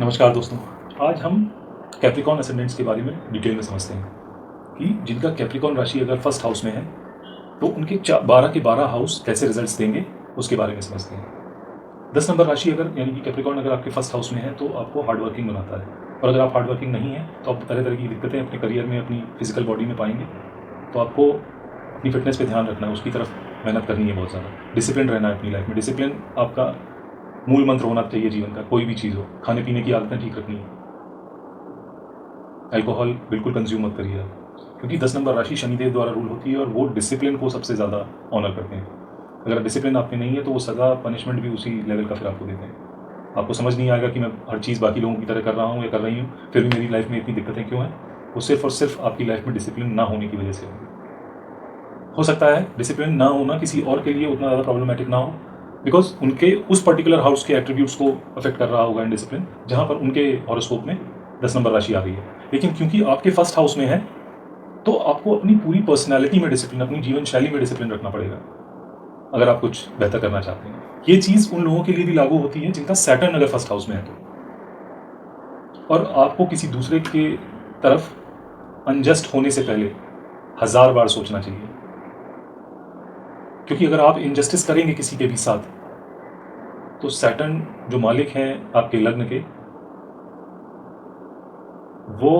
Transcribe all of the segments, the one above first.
नमस्कार दोस्तों। आज हम कैप्रिकॉर्न असेंडेंट्स के बारे में डिटेल में समझते हैं कि जिनका कैप्रिकॉर्न राशि अगर फर्स्ट हाउस में है तो उनके 12 के 12 हाउस कैसे रिजल्ट्स देंगे उसके बारे में समझते हैं। 10 नंबर राशि अगर यानी कि कैप्रिकॉर्न अगर आपके फर्स्ट हाउस में है तो आपको हार्ड वर्किंग बनाता है, और अगर आप हार्ड वर्किंग नहीं है तो आप तरह तरह की दिक्कतें अपने करियर में, अपनी फिजिकल बॉडी में पाएंगे। तो आपको अपनी फिटनेस पे ध्यान रखना है, उसकी तरफ मेहनत करनी है, बहुत ज़्यादा डिसिप्लिन रहना है अपनी लाइफ में। डिसिप्लिन आपका मूल मंत्र होना चाहिए जीवन का। कोई भी चीज़ हो, खाने पीने की आदतें ठीक रखनी है, अल्कोहल बिल्कुल कंज्यूम मत करिए आप, क्योंकि 10 नंबर राशि शनिदेव द्वारा रूल होती है और वो डिसिप्लिन को सबसे ज़्यादा ऑनर करते हैं। अगर डिसिप्लिन आप में नहीं है तो वो सज़ा पनिशमेंट भी उसी लेवल का फिर आपको देते हैं। आपको समझ नहीं आएगा कि मैं हर चीज़ बाकी लोगों की तरह कर रहा हूँ या कर रही हूँ, फिर भी मेरी लाइफ में इतनी दिक्कतें क्यों हैं। वो सिर्फ और सिर्फ आपकी लाइफ में डिसिप्लिन ना होने की वजह से हो सकता है डिसिप्लिन ना होना किसी और के लिए उतना ज़्यादा प्रॉब्लमेटिक ना हो, बिकॉज उनके उस पर्टिकुलर हाउस के एट्रीब्यूट्स को अफेक्ट कर रहा होगा इनडिसिप्लिन, जहाँ पर उनके हॉरोस्कोप में 10 नंबर राशि आ गई है। लेकिन क्योंकि आपके फर्स्ट हाउस में है तो आपको अपनी पूरी पर्सनैलिटी में डिसिप्लिन, अपनी जीवन शैली में डिसिप्लिन रखना पड़ेगा अगर आप कुछ बेहतर करना चाहते हैं। ये चीज़ उन लोगों के लिए भी लागू होती है जिनका सैटर्न अगर फर्स्ट हाउस में है तो। और आपको किसी दूसरे के तरफ अनजस्ट होने से पहले 1000 बार सोचना चाहिए, क्योंकि अगर आप इनजस्टिस करेंगे किसी के भी साथ तो सैटर्न जो मालिक हैं आपके लग्न के, वो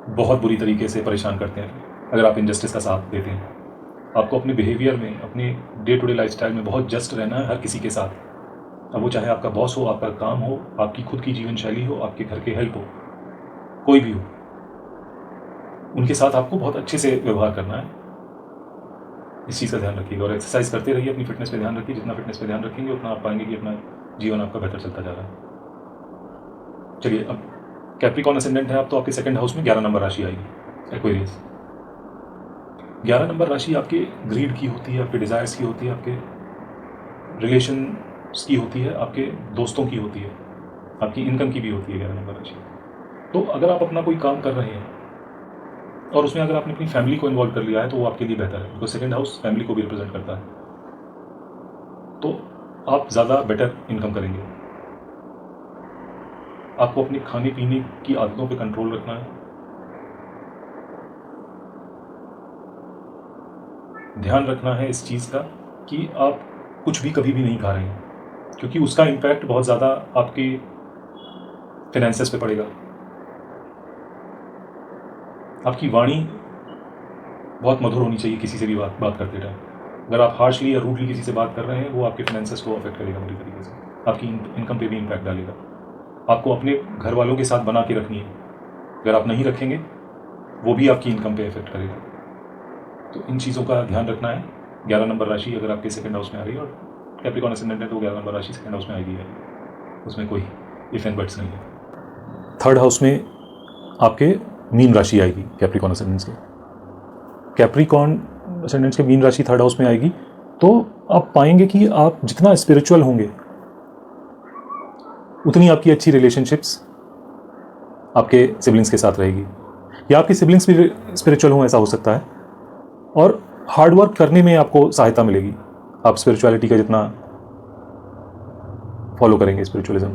बहुत बुरी तरीके से परेशान करते हैं अगर आप इनजस्टिस का साथ देते हैं। आपको अपने बिहेवियर में, अपने डे टू डे लाइफस्टाइल में बहुत जस्ट रहना है हर किसी के साथ। अब वो चाहे आपका बॉस हो, आपका काम हो, आपकी खुद की जीवन शैली हो, आपके घर के हेल्प हो, कोई भी हो, उनके साथ आपको बहुत अच्छे से व्यवहार करना है। इस चीज़ का ध्यान रखिएगा और एक्सरसाइज करते रहिए, अपनी फिटनेस पे ध्यान रखिए। जितना फिटनेस पे ध्यान रखेंगे उतना आप पाएंगे कि अपना जीवन आपका बेहतर चलता जा रहा है। चलिए, अब कैप्रिकॉर्न असेंडेंट है आप, तो आपके सेकंड हाउस में 11 नंबर राशि आएगी, एक्वेरियस। 11 नंबर राशि आपके ग्रीड की होती है, आपके डिज़ायर्स की होती है, आपके रिलेशंस की होती है, आपके दोस्तों की होती है, आपकी इनकम की भी होती है 11 नंबर राशि। तो अगर आप अपना कोई काम कर रहे हैं और उसमें अगर आपने अपनी फैमिली को इन्वॉल्व कर लिया है तो वो आपके लिए बेहतर है, बिकॉज सेकंड हाउस फैमिली को भी रिप्रेजेंट करता है। तो आप ज़्यादा बेटर इनकम करेंगे। आपको अपने खाने पीने की आदतों पे कंट्रोल रखना है, ध्यान रखना है इस चीज़ का कि आप कुछ भी कभी भी नहीं खा रहे हैं, क्योंकि उसका इम्पैक्ट बहुत ज़्यादा आपके फिनेंसेस पे पड़ेगा। आपकी वाणी बहुत मधुर होनी चाहिए किसी से भी बात करते टाइम। अगर आप हार्शली या रूडली किसी से बात कर रहे हैं, वो आपके फाइनेंसेस को अफेक्ट करेगा बुरी तरीके से, आपकी इनकम पे भी इम्पैक्ट डालेगा। आपको अपने घर वालों के साथ बना के रखनी है, अगर आप नहीं रखेंगे वो भी आपकी इनकम पे इफेक्ट करेगा। तो इन चीज़ों का ध्यान रखना है। 11 नंबर राशि अगर आपके सेकंड हाउस में आ रही है, और कैप्रिकॉर्न असेंडेंट है तो 11 नंबर राशि सेकंड हाउस में आएगी है, उसमें कोई इफ एंड बट्स नहीं है। थर्ड हाउस में आपके मीन राशि आएगी कैप्रिकॉर्न असेंडेंट्स के। कैप्रिकॉर्न असेंडेंट्स के मीन राशि थर्ड हाउस में आएगी तो आप पाएंगे कि आप जितना स्पिरिचुअल होंगे उतनी आपकी अच्छी रिलेशनशिप्स आपके सिबलिंग्स के साथ रहेगी, या आपके सिबलिंग्स भी स्पिरिचुअल हों, ऐसा हो सकता है। और हार्ड वर्क करने में आपको सहायता मिलेगी, आप स्पिरिचुअलिटी का जितना फॉलो करेंगे स्पिरिचुअलिज्म।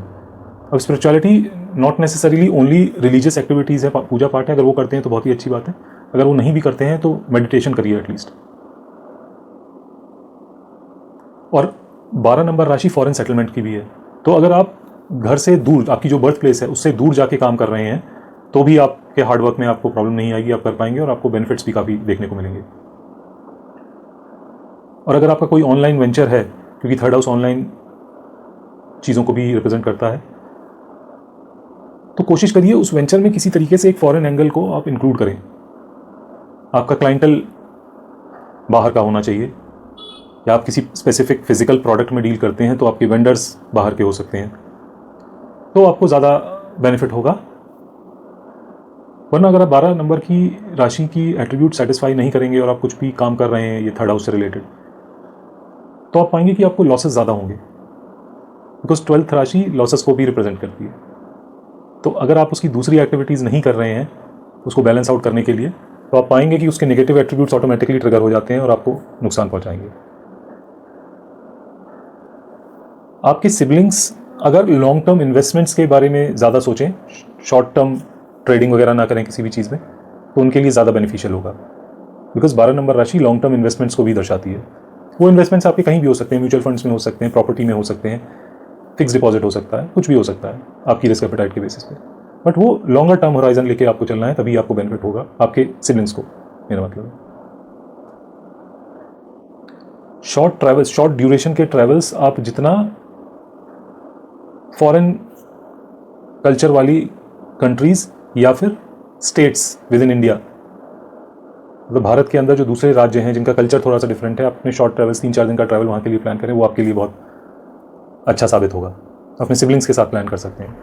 अब spirituality not necessarily only religious activities है, पूजा पाठ है, अगर वो करते हैं तो बहुत ही अच्छी बात है। अगर वो नहीं भी करते हैं तो मेडिटेशन करिए एटलीस्ट। और 12 नंबर राशि फॉरेन सेटलमेंट की भी है, तो अगर आप घर से दूर, आपकी जो बर्थ प्लेस है उससे दूर जाके काम कर रहे हैं तो भी आपके हार्डवर्क में आपको प्रॉब्लम नहीं आएगी, आप कर पाएंगे और आपको बेनिफिट्स भी काफ़ी देखने को मिलेंगे। और अगर आपका कोई ऑनलाइन वेंचर है, क्योंकि थर्ड हाउस ऑनलाइन चीज़ों को भी रिप्रेजेंट करता है, तो कोशिश करिए उस वेंचर में किसी तरीके से एक फॉरेन एंगल को आप इंक्लूड करें। आपका क्लाइंटल बाहर का होना चाहिए, या आप किसी स्पेसिफिक फिजिकल प्रोडक्ट में डील करते हैं तो आपके वेंडर्स बाहर के हो सकते हैं, तो आपको ज़्यादा बेनिफिट होगा। वरना अगर आप 12 नंबर की राशि की एट्रीब्यूट सेटिस्फाई नहीं करेंगे और आप कुछ भी काम कर रहे हैं ये थर्ड हाउस से रिलेटेड, तो आप पाएंगे कि आपको लॉसेस ज़्यादा होंगे, बिकॉज 12th राशि लॉसेस को भी रिप्रेजेंट करती है। तो अगर आप उसकी दूसरी एक्टिविटीज़ नहीं कर रहे हैं उसको बैलेंस आउट करने के लिए, तो आप पाएंगे कि उसके नेगेटिव एट्रीब्यूट्स ऑटोमेटिकली ट्रिगर हो जाते हैं और आपको नुकसान पहुंचाएंगे। आपके सिबलिंग्स अगर लॉन्ग टर्म इन्वेस्टमेंट्स के बारे में ज़्यादा सोचें, शॉर्ट टर्म ट्रेडिंग वगैरह ना करें किसी भी चीज़ में, तो उनके लिए ज़्यादा बेनिफिशियल होगा। बिकॉज 12 नंबर राशि लॉन्ग टर्म इन्वेस्टमेंट्स को भी दर्शाती है। वो इन्वेस्टमेंट्स आपके कहीं भी हो सकते हैं, म्यूचुअल फंड्स में हो सकते हैं, प्रॉपर्टी में हो सकते हैं, फिक्स डिपॉजिट हो सकता है, कुछ भी हो सकता है आपकी रिस्क एपेटाइट के बेसिस पे। बट वो लॉन्गर टर्म होराइजन लेके आपको चलना है, तभी आपको बेनिफिट होगा, आपके सिबलिंग्स को, मेरा मतलब है। शॉर्ट ट्रैवल्स, शॉर्ट ड्यूरेशन के ट्रैवल्स आप जितना फॉरेन कल्चर वाली कंट्रीज या फिर स्टेट्स विद इन इंडिया, मतलब भारत के अंदर जो दूसरे राज्य हैं जिनका कल्चर थोड़ा सा डिफरेंट है, अपने शॉर्ट ट्रैवल्स 3-4 दिन का ट्रैवल वहाँ के लिए प्लान करें, वो आपके लिए बहुत अच्छा साबित होगा। अपने सिबलिंग्स के साथ प्लान कर सकते हैं,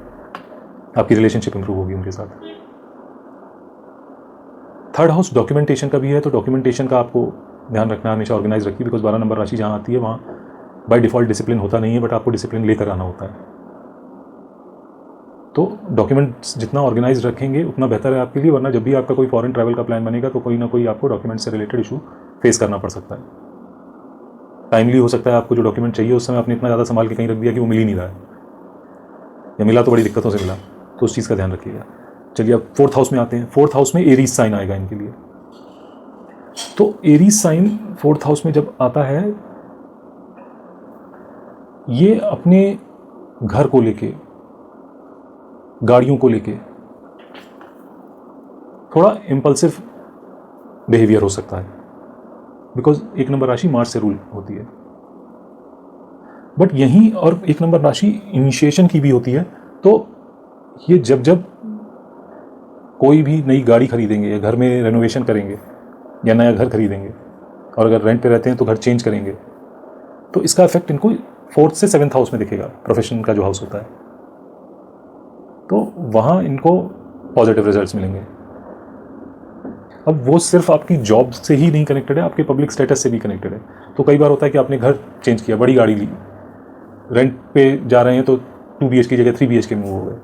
आपकी रिलेशनशिप इंप्रूव होगी उनके साथ। थर्ड हाउस डॉक्यूमेंटेशन का भी है, तो डॉक्यूमेंटेशन का आपको ध्यान रखना, हमेशा ऑर्गेनाइज रखिए। बिकॉज 12 नंबर राशि जहाँ आती है वहाँ बाय डिफ़ॉल्ट डिसिप्लिन होता नहीं है, बट आपको डिसिप्लिन लेकर आना होता है। तो डॉक्यूमेंट्स जितना ऑर्गेनाइज रखेंगे उतना बेहतर है आपके लिए, वरना जब भी आपका कोई फॉरेन ट्रैवल का प्लान बनेगा तो कोई ना कोई आपको डॉक्यूमेंट से रिलेटेड इशू फेस करना पड़ सकता है। टाइमली हो सकता है आपको जो डॉक्यूमेंट चाहिए उस समय आपने इतना ज़्यादा संभाल के कहीं रख दिया कि वो मिल ही नहीं रहा है, या मिला तो बड़ी दिक्कतों से मिला, तो उस चीज़ का ध्यान रखिएगा। चलिए अब 4th हाउस में आते हैं। 4th हाउस में एरीज साइन आएगा इनके लिए। तो एरीज साइन 4th हाउस में जब आता है, ये अपने घर को लेके, गाड़ियों को लेके थोड़ा इम्पल्सिव बिहेवियर हो सकता है, बिकॉज 1 नंबर राशि मार्स से रूल होती है। बट यहीं और 1 नंबर राशि इनिशिएशन की भी होती है, तो ये जब जब कोई भी नई गाड़ी खरीदेंगे या घर में रेनोवेशन करेंगे या नया घर खरीदेंगे, और अगर रेंट पे रहते हैं तो घर चेंज करेंगे, तो इसका इफेक्ट इनको 4th से 7th हाउस में दिखेगा, प्रोफेशन का जो हाउस होता है, तो वहाँ इनको पॉजिटिव रिजल्ट्स मिलेंगे। अब वो सिर्फ आपकी जॉब से ही नहीं कनेक्टेड है, आपके पब्लिक स्टेटस से भी कनेक्टेड है। तो कई बार होता है कि आपने घर चेंज किया, बड़ी गाड़ी ली, रेंट पे जा रहे हैं तो 2 BHK की जगह 3 BHK मूव हो गए,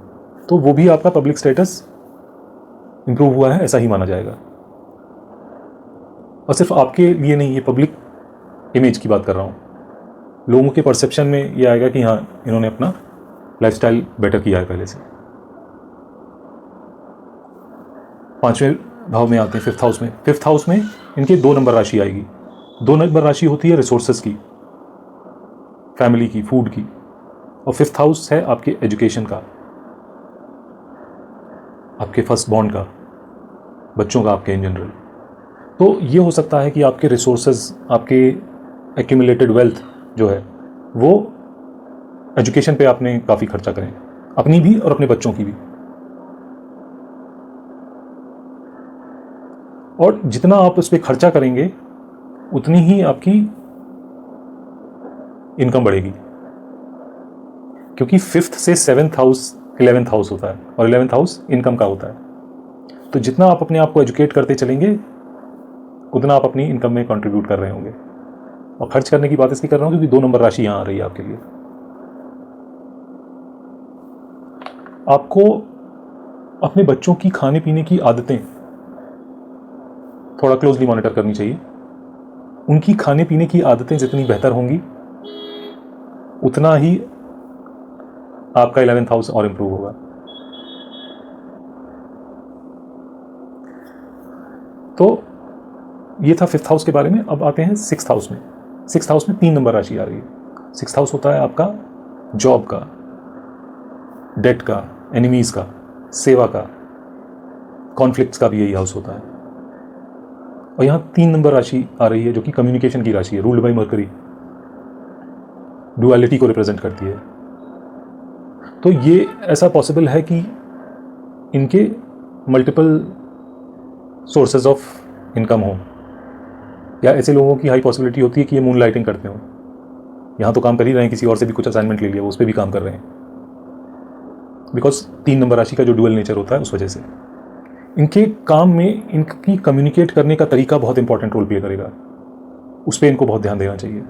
तो वो भी आपका पब्लिक स्टेटस इंप्रूव हुआ है, ऐसा ही माना जाएगा। और सिर्फ आपके लिए नहीं, ये पब्लिक इमेज की बात कर रहा हूँ, लोगों के परसेप्शन में ये आएगा कि हाँ इन्होंने अपना लाइफस्टाइल बेटर किया है पहले से। 5वें भाव में आते हैं 5th हाउस में। 5th हाउस में इनके 2 नंबर राशि आएगी। 2 नंबर राशि होती है रिसोर्सेज की, फैमिली की, फूड की, और 5th हाउस है आपके एजुकेशन का, आपके फर्स्ट बॉर्न का, बच्चों का, आपके इन जनरल। तो ये हो सकता है कि आपके रिसोर्सेज, आपके एक्यूमुलेटेड वेल्थ जो है वो एजुकेशन पे आपने काफ़ी खर्चा करें, अपनी भी और अपने बच्चों की भी। और जितना आप उस पर खर्चा करेंगे उतनी ही आपकी इनकम बढ़ेगी, क्योंकि 5th से 7th हाउस 11th हाउस होता है, और 11th हाउस इनकम का होता है। तो जितना आप अपने आप को एजुकेट करते चलेंगे उतना आप अपनी इनकम में कंट्रीब्यूट कर रहे होंगे। और खर्च करने की बात इसलिए कर रहा हूँ क्योंकि 2 नंबर राशि यहाँ आ रही है आपके लिए। आपको अपने बच्चों की खाने पीने की आदतें थोड़ा क्लोजली मॉनिटर करनी चाहिए। उनकी खाने पीने की आदतें जितनी बेहतर होंगी उतना ही आपका 11th हाउस और इंप्रूव होगा। तो ये था 5th हाउस के बारे में। अब आते हैं 6th हाउस में। 6th हाउस में 3 नंबर राशि आ रही है। 6th हाउस होता है आपका जॉब का, डेट का, एनिमीज का, सेवा का, कॉन्फ्लिक्ट्स का भी यही हाउस होता है। और यहाँ 3 नंबर राशि आ रही है जो कि कम्युनिकेशन की राशि है, रूल्ड बाय मरकरी, डुअलिटी को रिप्रेजेंट करती है। तो ये ऐसा पॉसिबल है कि इनके मल्टीपल सोर्सेज ऑफ इनकम हो, या ऐसे लोगों की हाई पॉसिबिलिटी होती है कि ये मून लाइटिंग करते हो, यहाँ तो काम कर ही रहे हैं, किसी और से भी कुछ असाइनमेंट ले लिया, उस पर भी काम कर रहे हैं, बिकॉज 3 नंबर राशि का जो डुअल नेचर होता है उस वजह से। इनके काम में इनकी कम्युनिकेट करने का तरीका बहुत इंपॉर्टेंट रोल प्ले करेगा, उस पर इनको बहुत ध्यान देना चाहिए।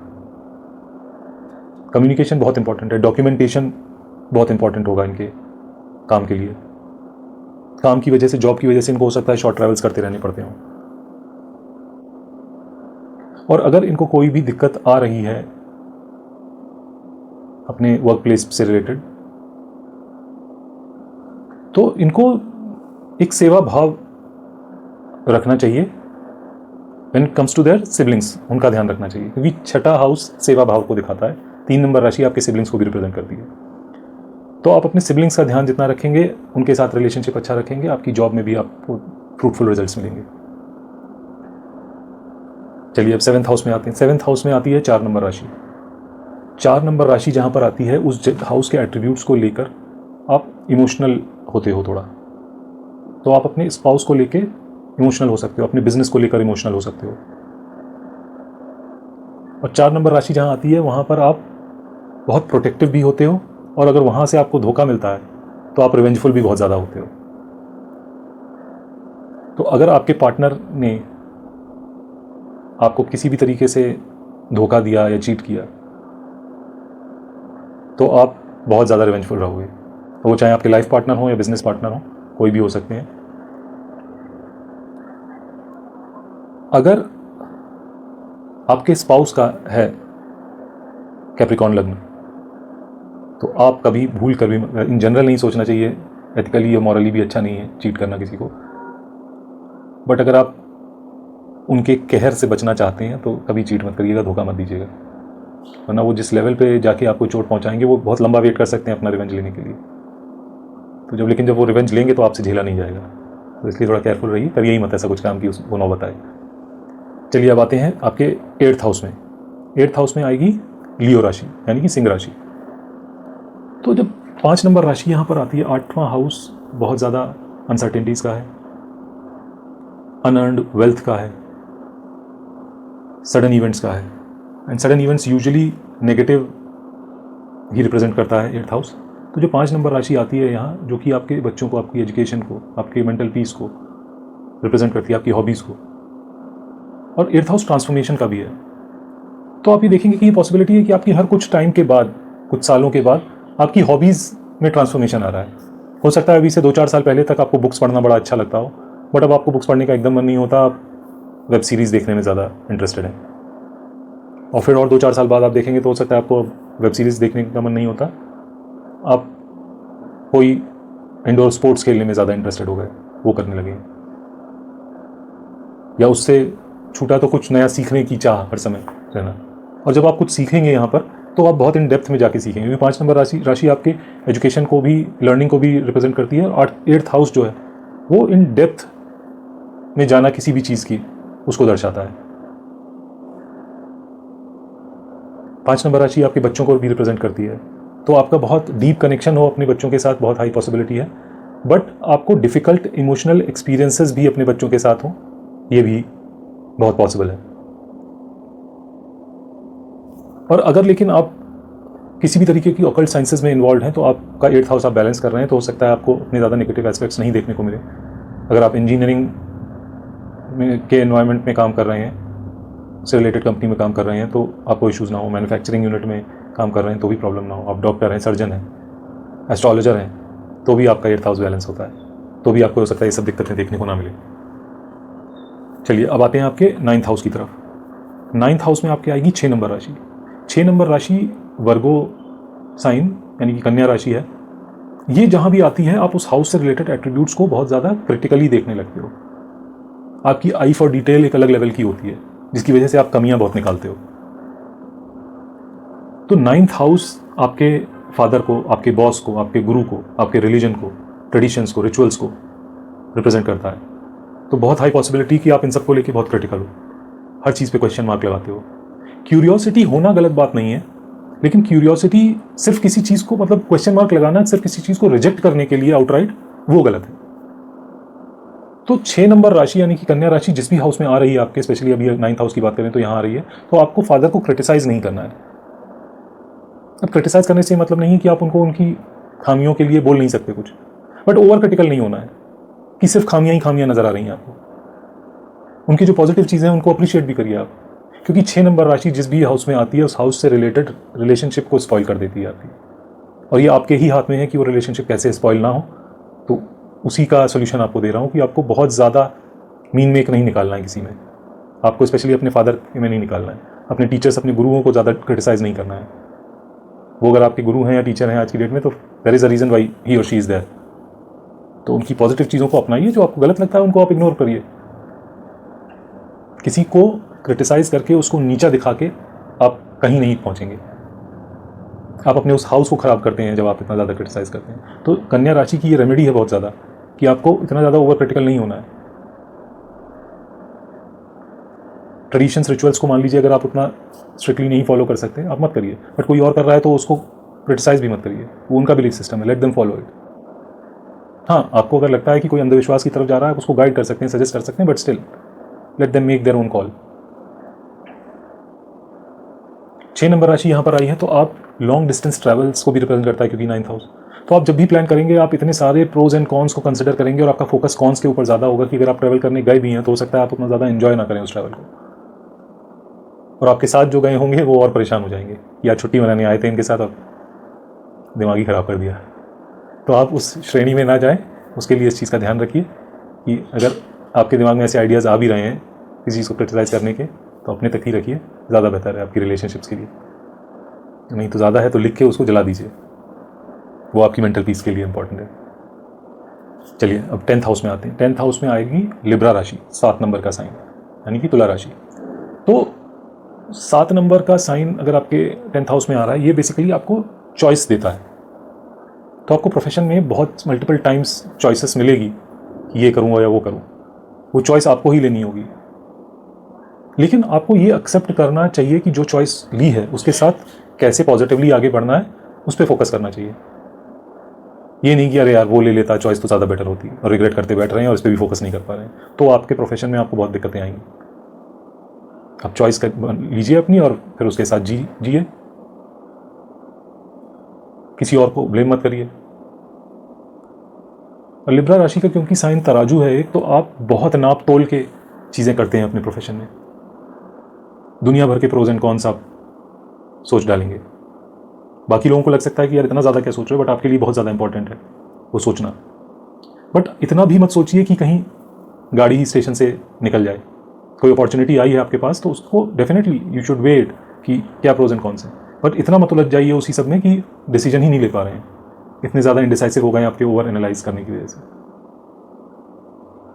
कम्युनिकेशन बहुत इंपॉर्टेंट है, डॉक्यूमेंटेशन बहुत इंपॉर्टेंट होगा इनके काम के लिए। काम की वजह से, जॉब की वजह से इनको हो सकता है शॉर्ट ट्रैवल्स करते रहने पड़ते हों। और अगर इनको कोई भी दिक्कत आ रही है अपने वर्क प्लेस से रिलेटेड, तो इनको एक सेवा भाव रखना चाहिए when it comes to their siblings, उनका ध्यान रखना चाहिए, क्योंकि छठा हाउस सेवा भाव को दिखाता है। 3 नंबर राशि आपके सिबलिंग्स को भी रिप्रेजेंट करती है। तो आप अपने सिबलिंग्स का ध्यान जितना रखेंगे, उनके साथ रिलेशनशिप अच्छा रखेंगे, आपकी जॉब में भी आपको फ्रूटफुल रिजल्ट्स मिलेंगे। चलिए अब 7th हाउस में आते हैं। 7th हाउस में आती है 4 नंबर राशि। 4 नंबर राशि जहाँ पर आती है, उस हाउस के एट्रीब्यूट्स को लेकर आप इमोशनल होते हो थोड़ा। तो आप अपने स्पाउस को लेकर इमोशनल हो सकते हो, अपने बिजनेस को लेकर इमोशनल हो सकते हो। और 4 नंबर राशि जहाँ आती है, वहाँ पर आप बहुत प्रोटेक्टिव भी होते हो, और अगर वहाँ से आपको धोखा मिलता है तो आप रिवेंजफुल भी बहुत ज़्यादा होते हो। तो अगर आपके पार्टनर ने आपको किसी भी तरीके से धोखा दिया या चीट किया, तो आप बहुत ज़्यादा रिवेंजफुल रहोगे। तो वो चाहे आपके लाइफ पार्टनर हो या बिजनेस पार्टनर हो, कोई भी हो सकते हैं। अगर आपके स्पाउस का है कैप्रिकॉर्न लग्न, तो आप कभी भूल कर भी इन जनरल नहीं सोचना चाहिए, एथिकली या मॉरली भी अच्छा नहीं है चीट करना किसी को। बट अगर आप उनके कहर से बचना चाहते हैं तो कभी चीट मत करिएगा, धोखा मत दीजिएगा, वरना वो जिस लेवल पे जाके आपको चोट पहुंचाएंगे, वो बहुत लंबा वेट कर सकते हैं अपना रिवेंज लेने के लिए। तो लेकिन जब वो रिवेंज लेंगे तो आपसे झेला नहीं जाएगा। तो इसलिए थोड़ा केयरफुल रहिए, करिए ही मत ऐसा कुछ काम कि वो ना बताए। चलिए अब आते हैं आपके 8th हाउस में। 8th हाउस में आएगी लियो राशि, यानी कि सिंह राशि। तो जब 5 नंबर राशि यहाँ पर आती है, 8वां हाउस बहुत ज़्यादा अनसर्टेनिटीज़ का है, अनअर्न्ड वेल्थ का है, सडन इवेंट्स का है। And sudden events usually negative he represent करता है 8th हाउस। तो जो 5 नंबर राशि आती है यहाँ, जो कि आपके बच्चों को, आपकी एजुकेशन को, आपके मेंटल पीस को रिप्रेजेंट करती है, आपकी हॉबीज़ को, और 8th हाउस ट्रांसफॉर्मेशन का भी है। तो आप ये देखेंगे कि ये पॉसिबिलिटी है कि आपकी हर कुछ टाइम के बाद, कुछ सालों के बाद, आपकी हॉबीज़ में ट्रांसफॉर्मेशन आ रहा है। हो सकता है अभी से 2-4 साल पहले तक आपको बुक्स पढ़ना बड़ा अच्छा लगता हो, बट अब आपको बुक्स पढ़ने का एकदम मन नहीं होता, आप वेब सीरीज़ देखने में ज़्यादा इंटरेस्टेड हैं। और फिर और 2-4 साल बाद आप देखेंगे तो हो सकता है आपको वेब सीरीज़ देखने का मन नहीं होता, आप कोई इंडोर स्पोर्ट्स खेलने में ज़्यादा इंटरेस्टेड हो गए, वो करने लगे। या उससे छूटा तो कुछ नया सीखने की चाह हर समय रहना। और जब आप कुछ सीखेंगे यहाँ पर, तो आप बहुत इन डेप्थ में जाके सीखेंगे, क्योंकि 5 नंबर राशि आपके एजुकेशन को भी, लर्निंग को भी रिप्रेजेंट करती है। और 8th हाउस जो है वो इन डेप्थ में जाना किसी भी चीज़ की, उसको दर्शाता है। 5 नंबर राशि आपके बच्चों को भी रिप्रेजेंट करती है। तो आपका बहुत डीप कनेक्शन हो अपने बच्चों के साथ, बहुत हाई पॉसिबिलिटी है। बट आपको डिफ़िकल्ट इमोशनल एक्सपीरियंसेस भी अपने बच्चों के साथ हों, ये भी बहुत पॉसिबल है। और अगर लेकिन आप किसी भी तरीके की ऑकल्ट साइंसेस में इन्वॉल्व हैं, तो आपका 8th हाउस आप बैलेंस कर रहे हैं, तो हो सकता है आपको उतने ज़्यादा नेगेटिव एस्पेक्ट्स नहीं देखने को मिले। अगर आप इंजीनियरिंग के एनवायरनमेंट में काम कर रहे हैं, से रिलेटेड कंपनी में काम कर रहे हैं, तो आपको इश्यूज़ ना हो। मैन्युफैक्चरिंग यूनिट में काम कर रहे हैं तो भी प्रॉब्लम ना हो। आप डॉक्टर हैं, सर्जन हैं, एस्ट्रोलॉजर हैं, तो भी आपका 8th हाउस बैलेंस होता है, तो भी आपको हो सकता है ये सब दिक्कतें देखने को ना मिले। चलिए अब आते हैं आपके 9th हाउस की तरफ। 9th हाउस में आपके आएगी 6 नंबर राशि। 6 नंबर राशि वर्गो साइन, यानी कि कन्या राशि है। ये जहाँ भी आती है, आप उस हाउस से रिलेटेड एट्रीब्यूट्स को बहुत ज़्यादा क्रिटिकली देखने लगते हो। आपकी आई फॉर डिटेल एक अलग लेवल की होती है, जिसकी वजह से आप कमियां बहुत निकालते हो। तो 9th हाउस आपके फादर को, आपके बॉस को, आपके गुरु को, आपके रिलीजन को, ट्रेडिशंस को, रिचुअल्स को रिप्रेजेंट करता है। तो बहुत हाई पॉसिबिलिटी कि आप इन सबको लेके बहुत क्रिटिकल हो, हर चीज़ पे क्वेश्चन मार्क लगाते हो। क्यूरियोसिटी होना गलत बात नहीं है, लेकिन क्यूरियोसिटी सिर्फ किसी चीज़ को, मतलब क्वेश्चन मार्क लगाना सिर्फ किसी चीज़ को रिजेक्ट करने के लिए आउटराइट, वो गलत है। तो 6 नंबर राशि यानी कि कन्या राशि जिस भी हाउस में आ रही है आपके, स्पेशली अभी 9th हाउस की बात करें तो यहाँ आ रही है, तो आपको फादर को क्रिटिसाइज़ नहीं करना है। अब क्रिटिसाइज़ करने से मतलब नहीं है कि आप उनको उनकी खामियों के लिए बोल नहीं सकते कुछ, बट ओवर क्रिटिकल नहीं होना है कि सिर्फ खामियां ही खामियां नज़र आ रही हैं आपको। उनकी जो पॉजिटिव चीज़ें हैं उनको अप्रिशिएट भी करिए आप, क्योंकि 6 नंबर राशि जिस भी हाउस में आती है, उस हाउस से रिलेटेड रिलेशनशिप को स्पॉइल कर देती है आपकी। और ये आपके ही हाथ में है कि वो रिलेशनशिप कैसे स्पॉइल ना हो। तो उसी का सोल्यूशन आपको दे रहा हूँ कि आपको बहुत ज़्यादा मीन मेक नहीं निकालना है किसी में, आपको स्पेशली अपने फादर में नहीं निकालना है। अपने टीचर्स, अपने गुरुओं को ज़्यादा क्रिटिसाइज़ नहीं करना है। वो अगर आपके गुरु हैं या टीचर हैं आज की डेट में, तो there is a reason why he और शी इज़ देयर। तो उनकी पॉजिटिव चीज़ों को अपनाइए, जो आपको गलत लगता है उनको आप इग्नोर करिए। किसी को क्रिटिसाइज करके उसको नीचा दिखा के आप कहीं नहीं पहुंचेंगे। आप अपने उस हाउस को ख़राब करते हैं जब आप इतना ज़्यादा क्रिटिसाइज करते हैं। तो कन्या राशि की ये रेमेडी है बहुत ज़्यादा कि आपको इतना ज़्यादा ओवर क्रिटिकल नहीं होना है। ट्रेडिशंस रिचुअल्स को मान लीजिए अगर आप उतना स्ट्रिक्टली नहीं फॉलो कर सकते आप मत करिए, बट कोई और कर रहा है तो उसको क्रिटिसाइज भी मत करिए, वो उनका बिलीफ सिस्टम है, लेट देम फॉलो इट। हाँ, आपको अगर लगता है कि कोई अंधविश्वास की तरफ जा रहा है, उसको गाइड कर सकते हैं, सजेस्ट कर सकते हैं, but still let them make their own call. 6 number राशि यहाँ पर आई है, तो आप लॉन्ग डिस्टेंस ट्रैवल्स को भी रिप्रेजेंट करता है क्योंकि 9th हाउस। तो आप जब भी प्लान करेंगे आप इतने सारे प्रोज एंड कॉन्स को कंसिडर करेंगे और आपका फोकस कॉन्स के ऊपर ज़्यादा होगा कि अगर आप ट्रैवल करने गए भी हैं तो हो सकता है आप उतना ज़्यादा एंजॉय ना करें उस ट्रैवल को, और आपके साथ जो गए होंगे वो और परेशान हो जाएंगे, या छुट्टी मनाने आए थे इनके साथ और दिमाग ही ख़राब कर दिया। तो आप उस श्रेणी में ना जाएं। उसके लिए इस चीज़ का ध्यान रखिए कि अगर आपके दिमाग में ऐसे आइडियाज़ आ भी रहे हैं किसी चीज़ को क्रिटिसाइज करने के, तो अपने तक ही रखिए, ज़्यादा बेहतर है आपकी रिलेशनशिप्स के लिए। नहीं तो ज़्यादा है तो लिख के उसको जला दीजिए, वो आपकी मेंटल पीस के लिए इंपॉर्टेंट है। चलिए अब 10th हाउस में आते हैं। 10th हाउस में आएगी लिब्रा राशि, 7 नंबर का साइन, यानी कि तुला राशि। तो 7 नंबर का साइन अगर आपके 10th हाउस में आ रहा है, ये बेसिकली आपको चॉइस देता है। तो आपको प्रोफेशन में बहुत मल्टीपल टाइम्स चॉइसेस मिलेगी कि ये करूँगा या वो करूँ, वो चॉइस आपको ही लेनी होगी। लेकिन आपको ये एक्सेप्ट करना चाहिए कि जो चॉइस ली है उसके साथ कैसे पॉजिटिवली आगे बढ़ना है, उस पर फोकस करना चाहिए। ये नहीं कि अरे यार वो ले लेता, चॉइस तो ज़्यादा बेटर होती, और रिग्रेट करते बैठ रहे हैं और इस पर भी फोकस नहीं कर पा रहे हैं, तो आपके प्रोफेशन में आपको बहुत दिक्कतें आएंगी। आप चॉइस लीजिए अपनी और फिर उसके साथ जिए, किसी और को ब्लेम मत करिए। और लिब्रा राशि का क्योंकि साइन तराजू है एक, तो आप बहुत नाप तोल के चीज़ें करते हैं अपने प्रोफेशन में। दुनिया भर के प्रोज एंड कॉन्स आप सोच डालेंगे। बाकी लोगों को लग सकता है कि यार इतना ज़्यादा क्या सोच रहे हो, बट आपके लिए बहुत ज़्यादा इंपॉर्टेंट है वो सोचना। बट इतना भी मत सोचिए कि कहीं गाड़ी ही स्टेशन से निकल जाए। कोई अपॉर्चुनिटी आई है आपके पास तो उसको डेफिनेटली यू शुड वेट कि क्या प्रोज एंड कॉन्स हैं, बट इतना मत उलझ जाइए उसी सब में कि डिसीजन ही नहीं ले पा रहे हैं। इतने ज़्यादा इंडिसाइसिव हो गए आपके ओवर एनालाइज करने की वजह से।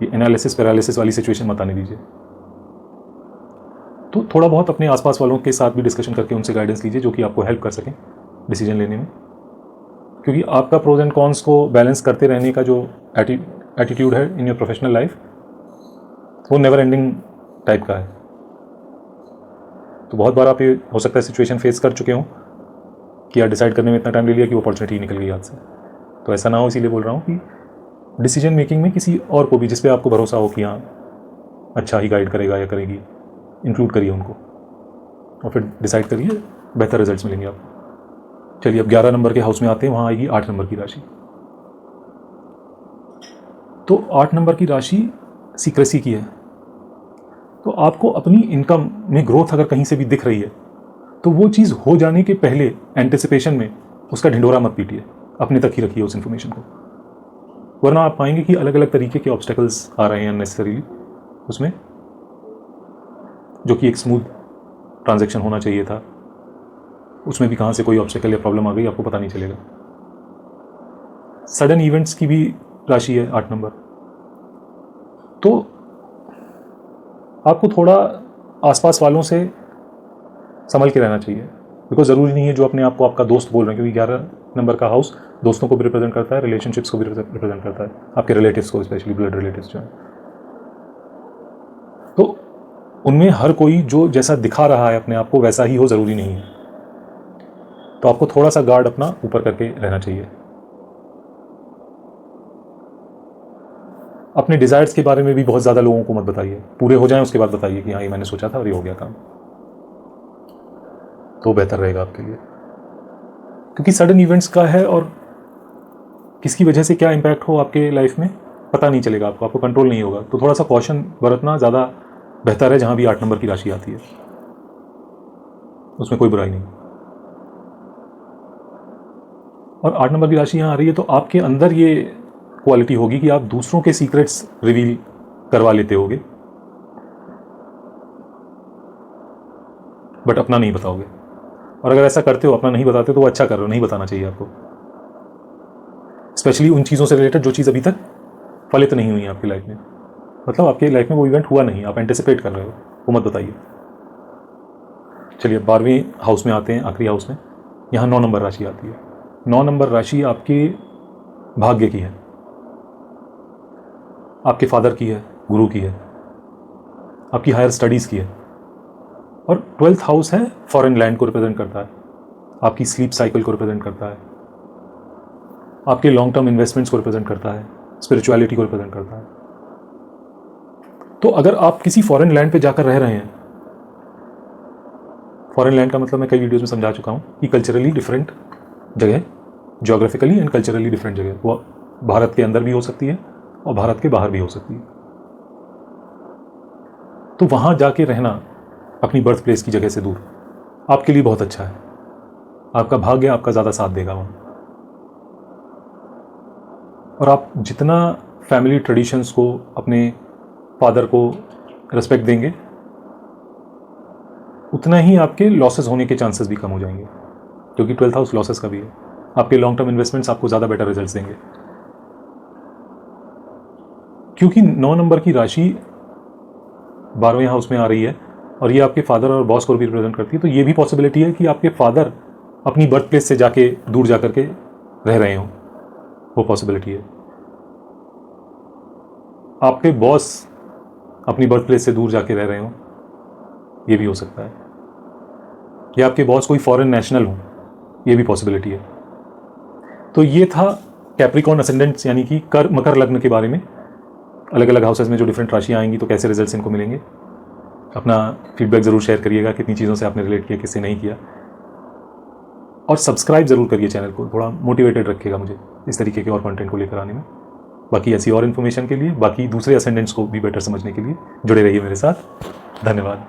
ये एनालिसिस पैरालिसिस वाली सिचुएशन मत आने दीजिए। तो थोड़ा बहुत अपने आसपास वालों के साथ भी डिस्कशन करके उनसे गाइडेंस लीजिए, जो कि आपको हेल्प कर सकें डिसीजन लेने में। क्योंकि आपका प्रोज एंड कॉन्स को बैलेंस करते रहने का जो एटीट्यूड है इन योर प्रोफेशनल लाइफ, वो नेवर एंडिंग टाइप का है। तो बहुत बार आप ये हो सकता है सिचुएशन फेस कर चुके हों कि यार डिसाइड करने में इतना टाइम ले लिया कि वो अपॉर्चुनिटी निकल गई हाथ से। तो ऐसा ना हो, इसीलिए बोल रहा हूँ कि डिसीजन मेकिंग में किसी और को भी जिस पे आपको भरोसा हो कि हाँ अच्छा ही गाइड करेगा या करेगी, इंक्लूड करिए उनको और फिर डिसाइड करिए, बेहतर रिजल्ट्स मिलेंगे आपको। चलिए अब 11 नंबर के हाउस में आते हैं, वहाँ आएगी 8 नंबर की राशि। तो 8 नंबर की राशि सीक्रेसी की है। तो आपको अपनी इनकम में ग्रोथ अगर कहीं से भी दिख रही है तो वो चीज़ हो जाने के पहले एंटिसिपेशन में उसका ढिंढोरा मत पीटिए, अपने तक ही रखिए उस इन्फॉर्मेशन को, वरना आप पाएंगे कि अलग अलग तरीके के ऑब्स्टेकल्स आ रहे हैं अननेसेसरीली उसमें, जो कि एक स्मूथ ट्रांजैक्शन होना चाहिए था, उसमें भी कहाँ से कोई ऑब्स्टेकल या प्रॉब्लम आ गई आपको पता नहीं चलेगा। सडन इवेंट्स की भी राशि है 8 नंबर। तो आपको थोड़ा आसपास वालों से संभल के रहना चाहिए, बिकॉज ज़रूरी नहीं है जो अपने आप को आपका दोस्त बोल रहे हैं, क्योंकि 11 नंबर का हाउस दोस्तों को भी रिप्रेजेंट करता है, रिलेशनशिप्स को भी रिप्रेजेंट करता है, आपके रिलेटिव्स को, स्पेशली ब्लड रिलेटिव्स जो हैं। तो उनमें हर कोई जो जैसा दिखा रहा है अपने आप को वैसा ही हो ज़रूरी नहीं है। तो आपको थोड़ा सा गार्ड अपना ऊपर करके रहना चाहिए। अपने डिज़ायर्स के बारे में भी बहुत ज़्यादा लोगों को मत बताइए, पूरे हो जाएं उसके बाद बताइए कि हाँ ये मैंने सोचा था और ये हो गया काम, तो बेहतर रहेगा आपके लिए। क्योंकि सडन इवेंट्स का है और किसकी वजह से क्या इम्पैक्ट हो आपके लाइफ में पता नहीं चलेगा, आपको कंट्रोल नहीं होगा। तो थोड़ा सा कॉशन बरतना ज़्यादा बेहतर है। जहाँ भी 8 नंबर की राशि आती है उसमें कोई बुराई नहीं। और 8 नंबर की राशि यहाँ आ रही है तो आपके अंदर ये क्वालिटी होगी कि आप दूसरों के सीक्रेट्स रिवील करवा लेते होगे, बट अपना नहीं बताओगे। और अगर ऐसा करते हो, अपना नहीं बताते, तो वो अच्छा कर रहे हो, नहीं बताना चाहिए आपको, स्पेशली उन चीज़ों से रिलेटेड जो चीज़ अभी तक फलित नहीं हुई आपकी लाइफ में, मतलब आपकी लाइफ में वो इवेंट हुआ नहीं, आप एंटिसिपेट कर रहे हो, वो मत बताइए। चलिए 12वें हाउस में आते हैं, आखिरी हाउस में। यहाँ 9 नंबर राशि आती है। 9 नंबर राशि आपके भाग्य की है, आपके फादर की है, गुरु की है, आपकी हायर स्टडीज़ की है। और 12th हाउस है, फॉरेन लैंड को रिप्रेजेंट करता है, आपकी स्लीप साइकिल को रिप्रेजेंट करता है, आपके लॉन्ग टर्म इन्वेस्टमेंट्स को रिप्रेजेंट करता है, स्पिरिचुअलिटी को रिप्रेजेंट करता है। तो अगर आप किसी फॉरेन लैंड पे जाकर रह रहे हैं, फॉरेन लैंड का मतलब मैं कई वीडियोस में समझा चुका हूँ कि कल्चरली डिफरेंट जगह, ज्योग्राफिकली एंड कल्चरली डिफरेंट जगह, वो भारत के अंदर भी हो सकती है और भारत के बाहर भी हो सकती है। तो वहाँ जाके रहना अपनी बर्थ प्लेस की जगह से दूर आपके लिए बहुत अच्छा है, आपका भाग्य आपका ज़्यादा साथ देगा वहाँ। और आप जितना फैमिली ट्रेडिशंस को, अपने फादर को रिस्पेक्ट देंगे, उतना ही आपके लॉसेस होने के चांसेस भी कम हो जाएंगे, क्योंकि 12th हाउस लॉसेस का भी है। आपके लॉन्ग टर्म इन्वेस्टमेंट्स आपको ज़्यादा बेटर रिजल्ट्स देंगे, क्योंकि 9 नंबर की राशि 12वें हाउस में आ रही है और ये आपके फादर और बॉस को भी रिप्रेजेंट करती है। तो ये भी पॉसिबिलिटी है कि आपके फादर अपनी बर्थ प्लेस से जाके दूर जा करके रह रहे हों, वो पॉसिबिलिटी है। आपके बॉस अपनी बर्थ प्लेस से दूर जाके रह रहे हों, ये भी हो सकता है। या आपके बॉस कोई फॉरेन नेशनल हो, ये भी पॉसिबिलिटी है। तो ये था कैप्रिकॉर्न असेंडेंट्स यानी कि मकर लग्न के बारे में। अलग अलग हाउसेस में जो डिफरेंट राशियाँ आएंगी तो कैसे रिजल्ट्स इनको मिलेंगे। अपना फीडबैक ज़रूर शेयर करिएगा, कितनी चीज़ों से आपने रिलेट किया, किससे नहीं किया। और सब्सक्राइब ज़रूर करिए चैनल को, थोड़ा मोटिवेटेड रखिएगा मुझे इस तरीके के और कंटेंट को लेकर आने में। बाकी ऐसी और इन्फॉर्मेशन के लिए, बाकी दूसरे असेंडेंट्स को भी बेटर समझने के लिए जुड़े रहिए मेरे साथ। धन्यवाद।